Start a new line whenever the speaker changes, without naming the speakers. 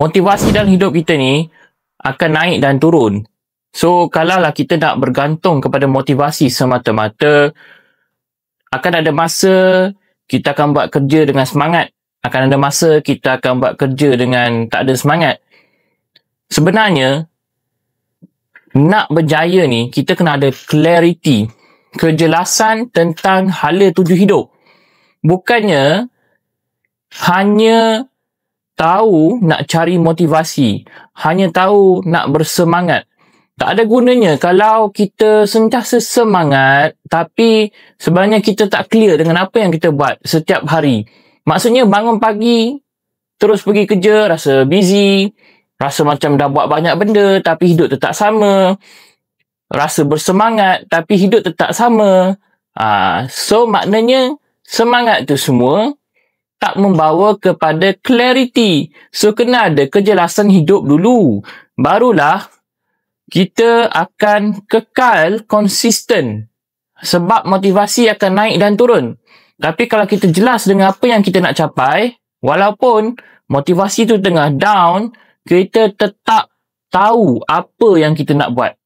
motivasi dalam hidup kita ni akan naik dan turun. So, kalaulah kita nak bergantung kepada motivasi semata-mata, akan ada masa kita akan buat kerja dengan semangat. Akan ada masa kita akan buat kerja dengan tak ada semangat. Sebenarnya, nak berjaya ni, kita kena ada clarity, kejelasan tentang hala tuju hidup. Bukannya hanya tahu nak cari motivasi, hanya tahu nak bersemangat. Tak ada gunanya kalau kita sentiasa semangat tapi sebenarnya kita tak clear dengan apa yang kita buat setiap hari. Maksudnya bangun pagi, terus pergi kerja, rasa busy, rasa macam dah buat banyak benda tapi hidup tetap sama. Rasa bersemangat tapi hidup tetap sama. So maknanya semangat tu semua tak membawa kepada clarity. So kena ada kejelasan hidup dulu. Barulah kita akan kekal konsisten. Sebab motivasi akan naik dan turun. Tapi kalau kita jelas dengan apa yang kita nak capai, walaupun motivasi tu tengah down, kita tetap tahu apa yang kita nak buat.